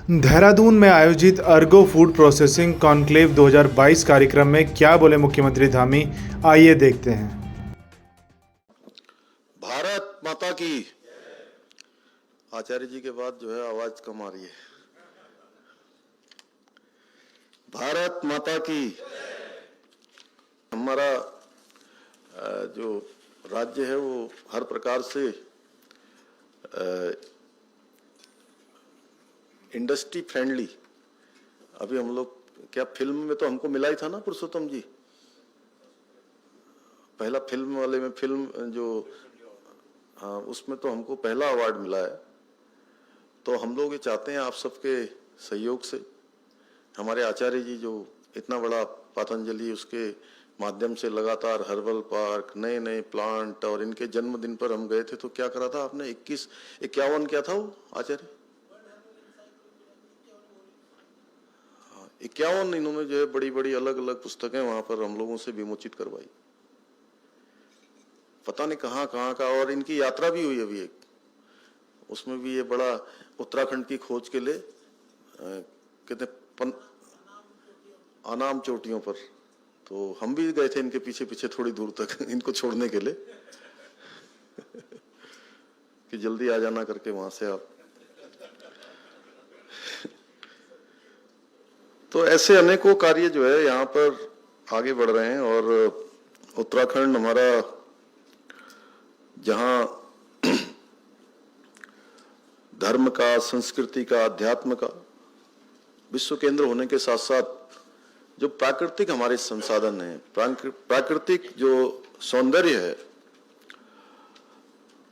देहरादून में आयोजित Ergo food processing conclave 2022 कार्यक्रम में क्या बोले मुख्यमंत्री धामी, आइए देखते हैं। भारत माता की। आचार्य जी के बाद जो है आवाज कम आ रही है। भारत माता की। हमारा जो राज्य है वो हर प्रकार से इंडस्ट्री फ्रेंडली। अभी हम लोग क्या फिल्म में तो हमको मिला ही था ना पुरुषोत्तम जी, पहला फिल्म वाले में फिल्म जो हाँ उसमें तो हमको पहला अवार्ड मिला है। तो हम लोग ये चाहते हैं आप सबके सहयोग से, हमारे आचार्य जी जो इतना बड़ा पतंजलि उसके माध्यम से लगातार हर्बल पार्क, नए नए प्लांट, और इनके जन्मदिन पर हम गए थे तो क्या करा था आपने 51 क्या था वो आचार्य 51 इन्होंने जो है बड़ी बड़ी अलग अलग पुस्तकें वहां पर हम लोगों से विमोचित करवाई। पता नहीं कहाँ कहाँ का, और इनकी यात्रा भी हुई अभी एक, उसमें भी ये बड़ा उत्तराखंड की खोज के लिए कहते अनाम चोटियों पर, तो हम भी गए थे इनके पीछे पीछे थोड़ी दूर तक इनको छोड़ने के लिए कि जल्दी आ जाना करके वहां से आप। तो ऐसे अनेकों कार्य जो है यहाँ पर आगे बढ़ रहे हैं। और उत्तराखंड हमारा जहां धर्म का, संस्कृति का, अध्यात्म का विश्व केंद्र होने के साथ साथ जो प्राकृतिक हमारे संसाधन हैं, प्राकृतिक जो सौंदर्य है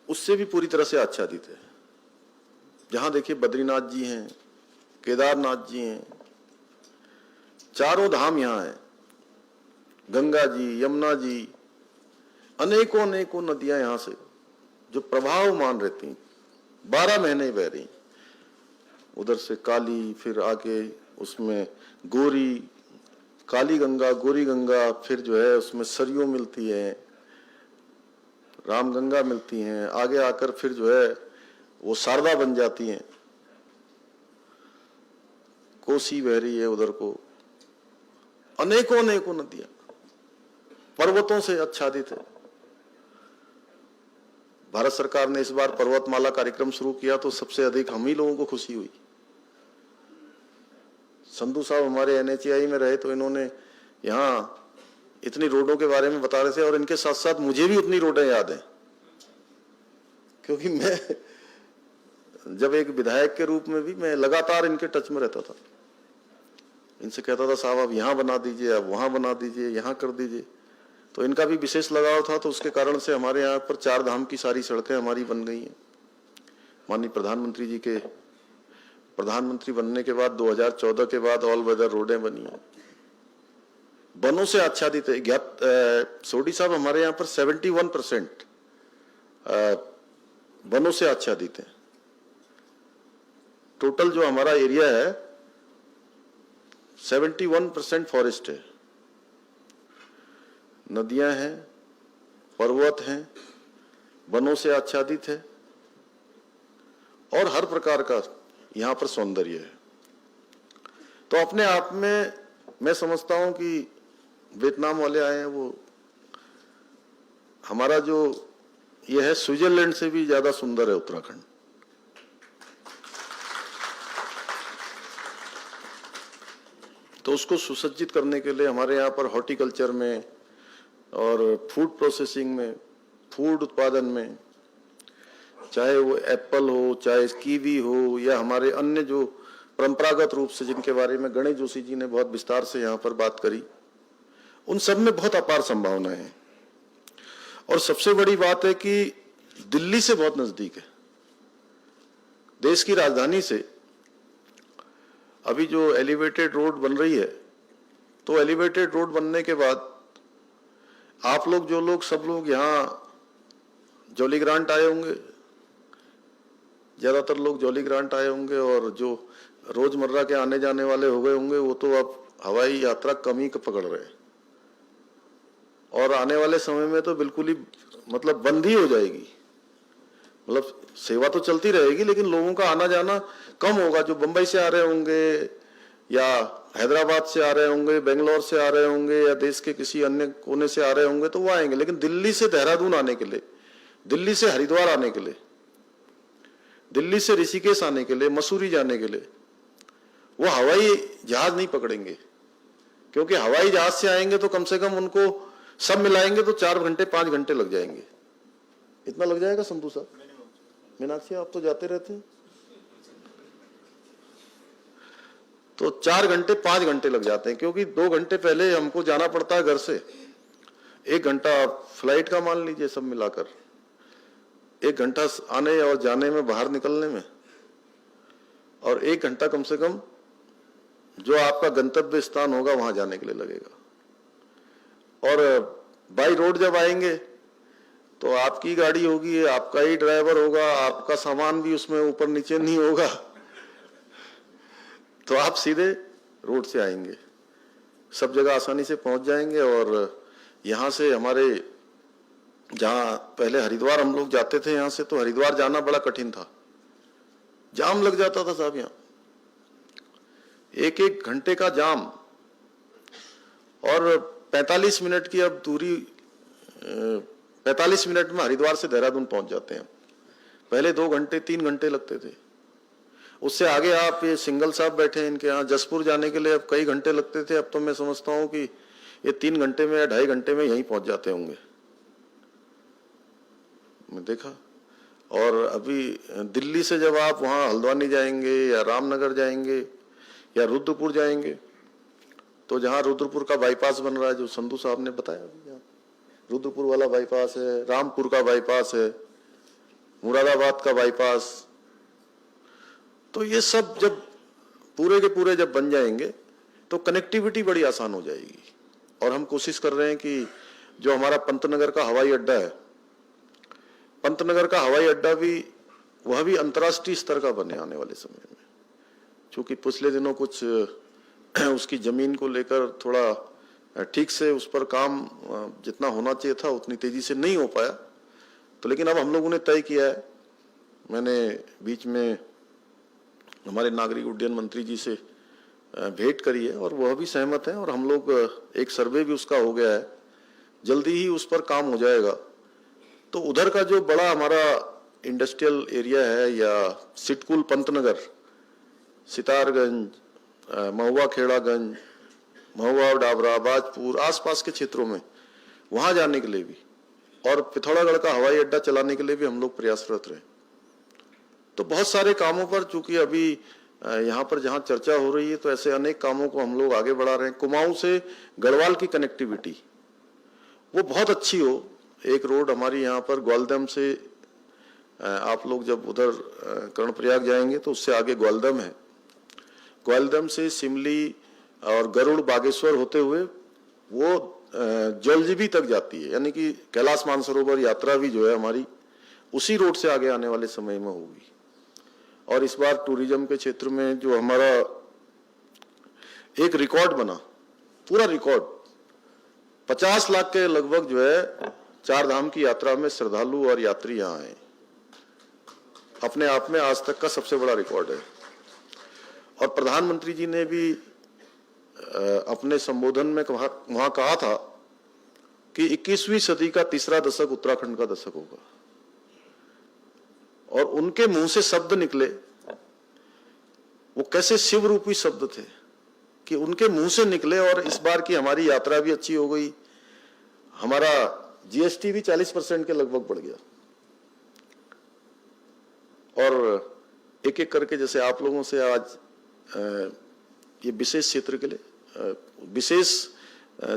उससे भी पूरी तरह से आच्छादित है। जहां देखिए बद्रीनाथ जी हैं, केदारनाथ जी हैं, चारों धाम यहाँ हैं, गंगा जी, यमुना जी, अनेकों अनेकों नदियां यहाँ से जो प्रवाहमान रहती 12 महीने बह रही, उधर से काली, फिर आके उसमें गोरी, काली गंगा, गोरी गंगा, फिर जो है उसमें सरयू मिलती है, राम गंगा मिलती हैं, आगे आकर फिर जो है वो शारदा बन जाती हैं, कोसी बह रही है उधर को, अनेकों अनेकों नदियां पर्वतों से आच्छादित है। भारत सरकार ने इस बार पर्वतमाला कार्यक्रम शुरू किया तो सबसे अधिक हम ही लोगों को खुशी हुई। संधू साहब हमारे NHAI में रहे तो इन्होंने यहाँ इतनी रोडों के बारे में बता रहे थे, और इनके साथ साथ मुझे भी उतनी रोडें याद हैं, क्योंकि मैं जब एक विधायक के रूप में भी मैं लगातार इनके टच में रहता था। इनसे कहता था साहब आप यहाँ बना दीजिए, आप वहां बना दीजिए, यहाँ कर दीजिए, तो इनका भी विशेष लगाव था। तो उसके कारण से हमारे यहाँ पर 4 धाम की सारी सड़कें हमारी बन गई हैं। माननीय प्रधानमंत्री जी के प्रधानमंत्री बनने के बाद 2014 के बाद ऑल वेदर रोडें बनी हैं, वनों से आच्छादित है। सोडी साहब हमारे यहाँ पर 71% वनों से आच्छादित है। टोटल जो हमारा एरिया है 71% फॉरेस्ट है, नदियां हैं, पर्वत हैं, वनों से आच्छादित है, और हर प्रकार का यहां पर सौंदर्य है। तो अपने आप में मैं समझता हूं कि वियतनाम वाले आए हैं, वो हमारा जो ये है स्विट्जरलैंड से भी ज्यादा सुंदर है उत्तराखंड। तो उसको सुसज्जित करने के लिए हमारे यहाँ पर हॉर्टिकल्चर में और फूड प्रोसेसिंग में, फूड उत्पादन में, चाहे वो एप्पल हो, चाहे कीवी हो, या हमारे अन्य जो परंपरागत रूप से जिनके बारे में गणेश जोशी जी ने बहुत विस्तार से यहाँ पर बात करी, उन सब में बहुत अपार संभावनाएं हैं। और सबसे बड़ी बात है कि दिल्ली से बहुत नजदीक है, देश की राजधानी से। अभी जो एलिवेटेड रोड बन रही है, तो एलिवेटेड रोड बनने के बाद आप लोग जो लोग सब लोग यहाँ जॉली ग्रांट आए होंगे, ज्यादातर लोग जॉली ग्रांट आए होंगे, और जो रोजमर्रा के आने जाने वाले हो गए होंगे वो तो अब हवाई यात्रा कम ही पकड़ रहे हैं, और आने वाले समय में तो बिल्कुल ही मतलब बंद ही हो जाएगी। मतलब सेवा तो चलती रहेगी, लेकिन लोगों का आना जाना कम होगा। जो बंबई से आ रहे होंगे या हैदराबाद से आ रहे होंगे, बेंगलोर से आ रहे होंगे या देश के किसी अन्य कोने से आ रहे होंगे तो वो आएंगे। लेकिन दिल्ली से देहरादून आने के लिए, दिल्ली से हरिद्वार आने के लिए, दिल्ली से ऋषिकेश आने के लिए, मसूरी जाने के लिए वो हवाई जहाज नहीं पकड़ेंगे, क्योंकि हवाई जहाज से आएंगे तो कम से कम उनको सब मिलाएंगे तो 4 घंटे 5 घंटे लग जाएंगे। इतना लग जाएगा संधू साहब? मीनाक्षी आप तो जाते रहते हैं, तो 4 घंटे 5 घंटे लग जाते हैं, क्योंकि 2 घंटे पहले हमको जाना पड़ता है घर से। 1 घंटा फ्लाइट का मान लीजिए सब मिलाकर, 1 घंटा आने और जाने में, बाहर निकलने में, और 1 घंटा कम से कम जो आपका गंतव्य स्थान होगा वहां जाने के लिए लगेगा। और बाई रोड जब आएंगे तो आपकी गाड़ी होगी, आपका ही ड्राइवर होगा, आपका सामान भी उसमें ऊपर नीचे नहीं होगा, तो आप सीधे रोड से आएंगे, सब जगह आसानी से पहुंच जाएंगे। और यहां से हमारे, जहां पहले हरिद्वार हम लोग जाते थे यहां से, तो हरिद्वार जाना बड़ा कठिन था, जाम लग जाता था साहब। यहाँ 1-1 घंटे का जाम, और 45 मिनट की अब दूरी, 45 मिनट में हरिद्वार से देहरादून पहुंच जाते हैं। पहले 2 घंटे 3 घंटे लगते थे। उससे आगे आप, ये सिंगल साहब बैठे हैं इनके यहाँ, जसपुर जाने के लिए अब कई घंटे लगते थे, अब तो मैं समझता हूं कि ये 3 घंटे में या 2.5 घंटे में यहीं पहुंच जाते होंगे, मैं देखा। और अभी दिल्ली से जब आप वहां हल्द्वानी जाएंगे या रामनगर जाएंगे या रुद्रपुर जाएंगे, तो जहां रुद्रपुर का बाईपास बन रहा है, जो संधू साहब ने बताया, रुद्रपुर वाला बाईपास है, रामपुर का बाईपास है, मुरादाबाद का बाईपास, तो ये सब जब पूरे के पूरे जब बन जाएंगे तो कनेक्टिविटी बड़ी आसान हो जाएगी। और हम कोशिश कर रहे हैं कि जो हमारा पंतनगर का हवाई अड्डा है, पंतनगर का हवाई अड्डा भी, वह भी अंतर्राष्ट्रीय स्तर का बने आने वाले समय में। क्योंकि पिछले दिनों कुछ उसकी जमीन को लेकर थोड़ा ठीक से उस पर काम जितना होना चाहिए था उतनी तेजी से नहीं हो पाया, तो लेकिन अब हम लोगों ने तय किया है, मैंने बीच में हमारे नागरिक उड्डयन मंत्री जी से भेंट करी है और वह भी सहमत है, और हम लोग, एक सर्वे भी उसका हो गया है, जल्दी ही उस पर काम हो जाएगा। तो उधर का जो बड़ा हमारा इंडस्ट्रियल एरिया है, या सिटकुल पंतनगर, सितारगंज, महुआ खेड़ागंज, महुआ डाबरा, बाजपुर, आसपास के क्षेत्रों में, वहां जाने के लिए भी, और पिथौरागढ़ का हवाई अड्डा चलाने के लिए भी हम लोग प्रयासरत रहे। तो बहुत सारे कामों पर, चूंकि अभी यहाँ पर जहाँ चर्चा हो रही है, तो ऐसे अनेक कामों को हम लोग आगे बढ़ा रहे हैं। कुमाऊं से गढ़वाल की कनेक्टिविटी वो बहुत अच्छी हो। एक रोड हमारी यहाँ पर ग्वालदम से, आप लोग जब उधर कर्णप्रयाग जाएंगे तो उससे आगे ग्वालदम है, ग्वालदम से सिमली और गरुड़ बागेश्वर होते हुए वो जलजीबी तक जाती है, यानी कि कैलाश मानसरोवर यात्रा भी जो है हमारी उसी रोड से आगे आने वाले समय में होगी। और इस बार टूरिज्म के क्षेत्र में जो हमारा एक रिकॉर्ड बना, पूरा रिकॉर्ड, 50 लाख के लगभग जो है 4 धाम की यात्रा में श्रद्धालु और यात्री यहाँ आए, अपने आप में आज तक का सबसे बड़ा रिकॉर्ड है। और प्रधानमंत्री जी ने भी अपने संबोधन में वहां कहा था कि 21वीं सदी का तीसरा दशक उत्तराखंड का दशक होगा, और उनके मुंह से शब्द निकले, वो कैसे शिव रूपी शब्द थे कि उनके मुंह से निकले। और इस बार की हमारी यात्रा भी अच्छी हो गई, हमारा जीएसटी भी 40% के लगभग बढ़ गया। और एक एक करके, जैसे आप लोगों से आज ये विशेष क्षेत्र के लिए विशेष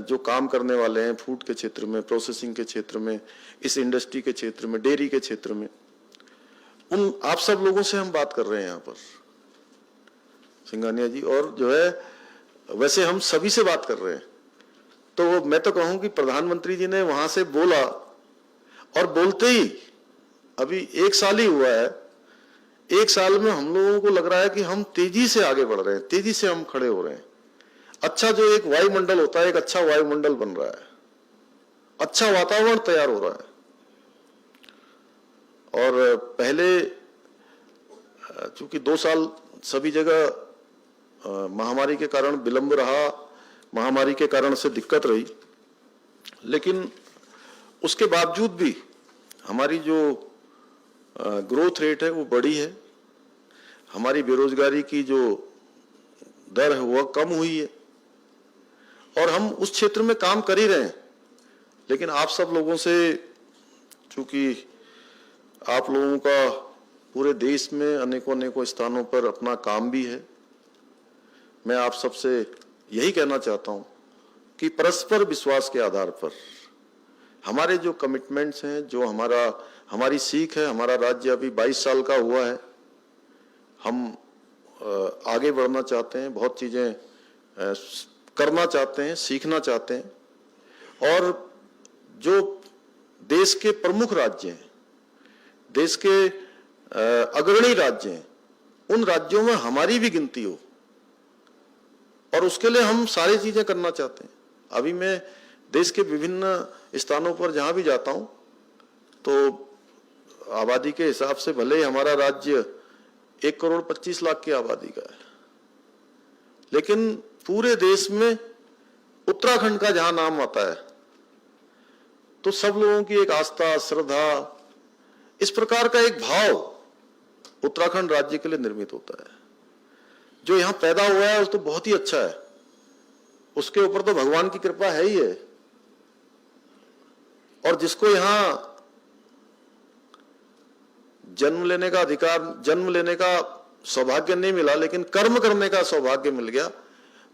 जो काम करने वाले हैं, फूड के क्षेत्र में, प्रोसेसिंग के क्षेत्र में, इस इंडस्ट्री के क्षेत्र में, डेयरी के क्षेत्र में, उन आप सब लोगों से हम बात कर रहे हैं यहाँ पर, सिंघानिया जी, और जो है वैसे हम सभी से बात कर रहे हैं। तो मैं तो कहूं कि प्रधानमंत्री जी ने वहां से बोला, और बोलते ही अभी 1 साल ही हुआ है, 1 साल में हम लोगों को लग रहा है कि हम तेजी से आगे बढ़ रहे हैं, तेजी से हम खड़े हो रहे हैं। अच्छा, जो एक वायुमंडल होता है, एक अच्छा वायुमंडल बन रहा है, अच्छा वातावरण तैयार हो रहा है। और पहले चूंकि 2 साल सभी जगह महामारी के कारण विलंब रहा, महामारी के कारण से दिक्कत रही, लेकिन उसके बावजूद भी हमारी जो ग्रोथ रेट है वो बढ़ी है, हमारी बेरोजगारी की जो दर है वह कम हुई है, और हम उस क्षेत्र में काम कर ही रहे हैं। लेकिन आप सब लोगों से, चूंकि आप लोगों का पूरे देश में अनेकों स्थानों पर अपना काम भी है, मैं आप सबसे यही कहना चाहता हूं कि परस्पर विश्वास के आधार पर हमारे जो कमिटमेंट्स हैं, जो हमारी सीख है, हमारा राज्य अभी 22 साल का हुआ है, हम आगे बढ़ना चाहते हैं, बहुत चीजें करना चाहते हैं, सीखना चाहते हैं, और जो देश के प्रमुख राज्य हैं, देश के अग्रणी राज्य हैं, उन राज्यों में हमारी भी गिनती हो, और उसके लिए हम सारी चीजें करना चाहते हैं। अभी मैं देश के विभिन्न स्थानों पर जहां भी जाता हूं तो आबादी के हिसाब से भले ही हमारा राज्य 1,25,00,000 की आबादी का है, लेकिन पूरे देश में उत्तराखंड का जहां नाम आता है तो सब लोगों की एक आस्था, श्रद्धा, इस प्रकार का एक भाव उत्तराखंड राज्य के लिए निर्मित होता है। जो यहां पैदा हुआ है उस तो बहुत ही अच्छा है, उसके ऊपर तो भगवान की कृपा है ही है, और जिसको यहां जन्म लेने का अधिकार, जन्म लेने का सौभाग्य नहीं मिला, लेकिन कर्म करने का सौभाग्य मिल गया,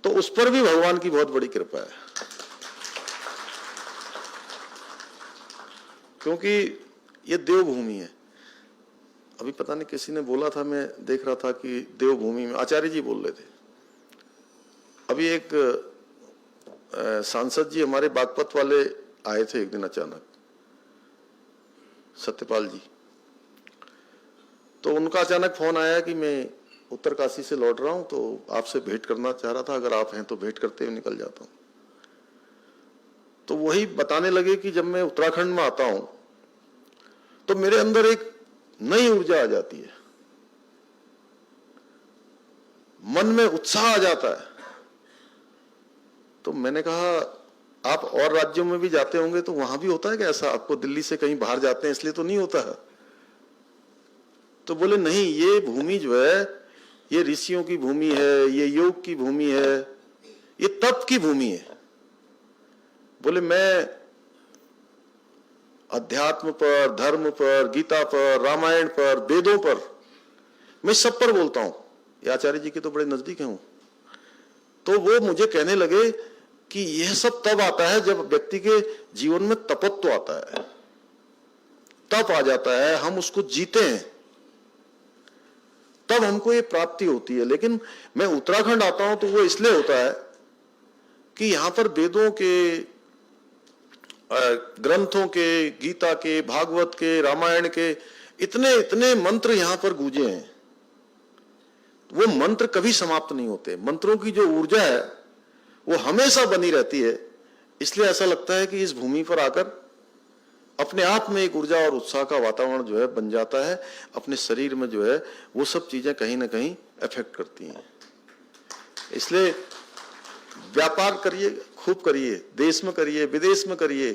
तो उस पर भी भगवान की बहुत बड़ी कृपा है। क्योंकि ये देवभूमि है। अभी पता नहीं किसी ने बोला था, मैं देख रहा था कि देवभूमि में, आचार्य जी बोल रहे थे। अभी एक सांसद जी हमारे बागपत वाले आए थे एक दिन अचानक, सत्यपाल जी, तो उनका अचानक फोन आया कि मैं उत्तरकाशी से लौट रहा हूं, तो आपसे भेंट करना चाह रहा था, अगर आप हैं तो भेंट करते हुए निकल जाता हूं। तो वही बताने लगे कि जब मैं उत्तराखंड में आता हूं तो मेरे अंदर एक नई ऊर्जा आ जाती है, मन में उत्साह आ जाता है। तो मैंने कहा, आप और राज्यों में भी जाते होंगे तो वहां भी होता है क्या ऐसा? आपको दिल्ली से कहीं बाहर जाते हैं इसलिए तो नहीं होता है? तो बोले नहीं, ये भूमि जो है ये ऋषियों की भूमि है, ये योग की भूमि है, ये तप की भूमि है। बोले मैं अध्यात्म पर, धर्म पर, गीता पर, रामायण पर, वेदों पर, मैं सब पर बोलता हूं। ये आचार्य जी के तो बड़े नजदीक हूं। तो वो मुझे कहने लगे कि यह सब तब आता है जब व्यक्ति के जीवन में तपत्व आता है, तप आ जाता है, हम उसको जीते हैं, तब हमको ये प्राप्ति होती है। लेकिन मैं उत्तराखंड आता हूं तो वो इसलिए होता है कि यहां पर वेदों के, ग्रंथों के, गीता के, भागवत के, रामायण के इतने इतने मंत्र यहां पर गूंजे हैं। वो मंत्र कभी समाप्त नहीं होते। मंत्रों की जो ऊर्जा है वो हमेशा बनी रहती है। इसलिए ऐसा लगता है कि इस भूमि पर आकर अपने आप में एक ऊर्जा और उत्साह का वातावरण जो है बन जाता है। अपने शरीर में जो है वो सब चीजें कहीं ना कहीं अफेक्ट करती हैं। इसलिए व्यापार करिए, खूब करिए, देश में करिए, विदेश में करिए,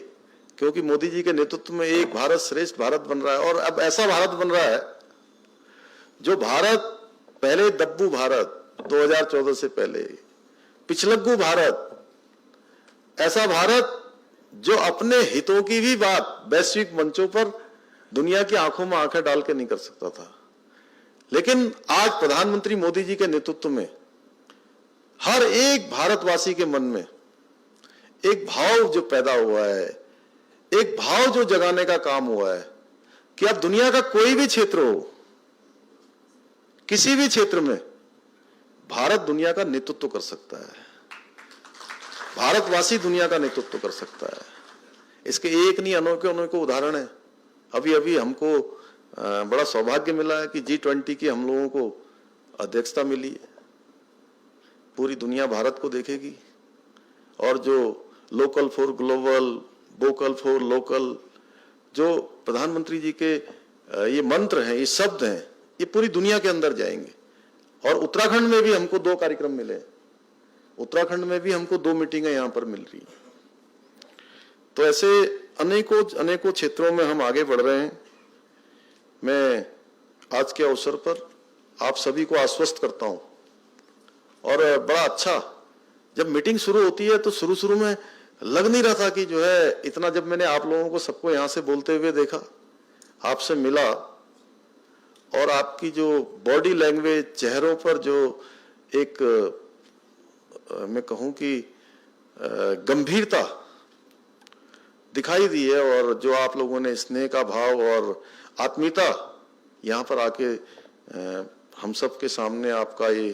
क्योंकि मोदी जी के नेतृत्व में एक भारत श्रेष्ठ भारत बन रहा है। और अब ऐसा भारत बन रहा है जो भारत, पहले दब्बू भारत 2014 से पहले, पिछलग्गू भारत, ऐसा भारत जो अपने हितों की भी बात वैश्विक मंचों पर दुनिया की आंखों में आंखें डाल के नहीं कर सकता था। लेकिन आज प्रधानमंत्री मोदी जी के नेतृत्व में हर एक भारतवासी के मन में एक भाव जो पैदा हुआ है, एक भाव जो जगाने का काम हुआ है कि अब दुनिया का कोई भी क्षेत्र हो, किसी भी क्षेत्र में भारत दुनिया का नेतृत्व कर सकता है, भारतवासी दुनिया का नेतृत्व कर सकता है। इसके एक नहीं अनोखे अनोखे उदाहरण है। अभी अभी हमको बड़ा सौभाग्य मिला है कि G20 की हम लोगों को अध्यक्षता मिली है। पूरी दुनिया भारत को देखेगी, और जो local for global, vocal for local, जो प्रधानमंत्री जी के ये मंत्र हैं, ये शब्द हैं, ये पूरी दुनिया के अंदर जाएंगे। और उत्तराखंड में भी हमको 2 कार्यक्रम मिले, उत्तराखंड में भी हमको 2 मीटिंगें यहाँ पर मिल रही हैं। तो ऐसे अनेकों क्षेत्रों में हम आगे बढ़ रहे हैं। मैं आज के अवसर पर आप सभी को आश्वस्त करता हूं, और बड़ा अच्छा, जब मीटिंग शुरू होती है तो शुरू में लग नहीं रहा था कि जो है इतना, जब मैंने आप लोगों को सबको यहाँ से बोलते हुए देखा, आपसे मिला, और आपकी जो बॉडी लैंग्वेज, चेहरों पर जो एक मैं कहूँ कि गंभीरता दिखाई दी है, और जो आप लोगों ने स्नेह का भाव और आत्मीयता यहाँ पर आके हम सब के सामने आपका ये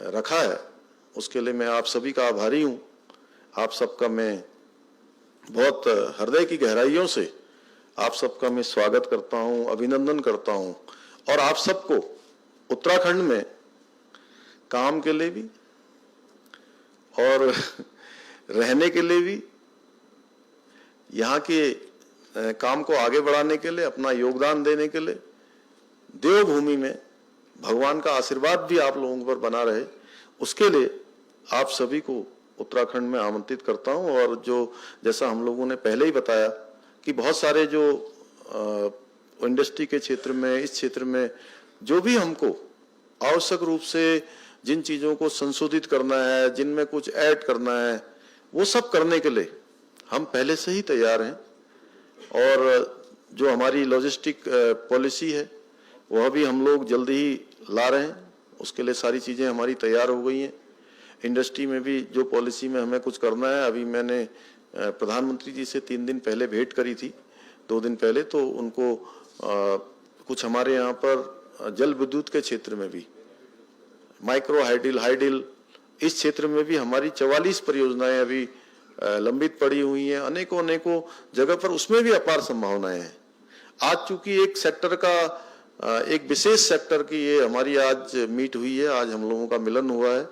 रखा है, उसके लिए मैं आप सभी का आभारी हूँ। आप सबका मैं बहुत हृदय की गहराइयों से आप सबका मैं स्वागत करता हूँ, अभिनंदन करता हूँ। और आप सबको उत्तराखंड में काम के लिए भी और रहने के लिए भी, यहाँ के काम को आगे बढ़ाने के लिए, अपना योगदान देने के लिए, देवभूमि में भगवान का आशीर्वाद भी आप लोगों पर बना रहे, उसके लिए आप सभी को उत्तराखंड में आमंत्रित करता हूं। और जो जैसा हम लोगों ने पहले ही बताया कि बहुत सारे जो इंडस्ट्री के क्षेत्र में, इस क्षेत्र में जो भी हमको आवश्यक रूप से जिन चीज़ों को संशोधित करना है, जिनमें कुछ ऐड करना है, वो सब करने के लिए हम पहले से ही तैयार हैं। और जो हमारी लॉजिस्टिक पॉलिसी है वह भी हम लोग जल्दी ही ला रहे हैं, उसके लिए सारी चीज़ें हमारी तैयार हो गई हैं। इंडस्ट्री में भी जो पॉलिसी में हमें कुछ करना है, अभी मैंने प्रधानमंत्री जी से 3 दिन पहले भेंट करी थी, 2 दिन पहले, तो उनको कुछ हमारे यहाँ पर जल विद्युत के क्षेत्र में भी, माइक्रो हाइडिल, इस क्षेत्र में भी हमारी 44 परियोजनाएं अभी लंबित पड़ी हुई हैं, अनेकों जगह पर, उसमें भी अपार संभावनाएं हैं। आज चूंकि एक सेक्टर का, एक विशेष सेक्टर की ये हमारी आज मीट हुई है, आज हम लोगों का मिलन हुआ है,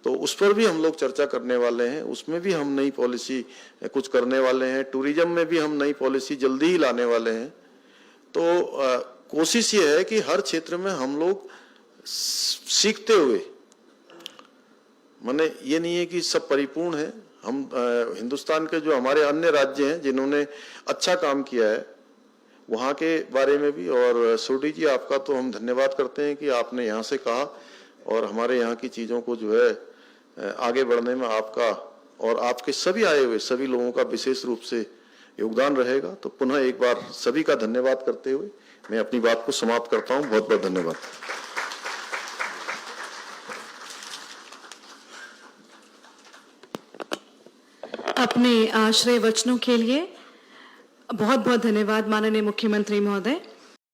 तो उस पर भी हम लोग चर्चा करने वाले हैं, उसमें भी हम नई पॉलिसी कुछ करने वाले हैं। टूरिज्म में भी हम नई पॉलिसी जल्दी ही लाने वाले हैं। तो कोशिश ये है कि हर क्षेत्र में हम लोग सीखते हुए, माने ये नहीं है कि सब परिपूर्ण है, हम हिंदुस्तान के जो हमारे अन्य राज्य हैं जिन्होंने अच्छा काम किया है वहाँ के बारे में भी। और सोडी जी, आपका तो हम धन्यवाद करते हैं कि आपने यहाँ से कहा, और हमारे यहाँ की चीज़ों को जो है आगे बढ़ने में आपका और आपके सभी आए हुए सभी लोगों का विशेष रूप से योगदान रहेगा। तो पुनः एक बार सभी का धन्यवाद करते हुए मैं अपनी बात को समाप्त करता हूँ। बहुत बहुत धन्यवाद। अपने आश्रय वचनों के लिए बहुत बहुत धन्यवाद माननीय मुख्यमंत्री महोदय।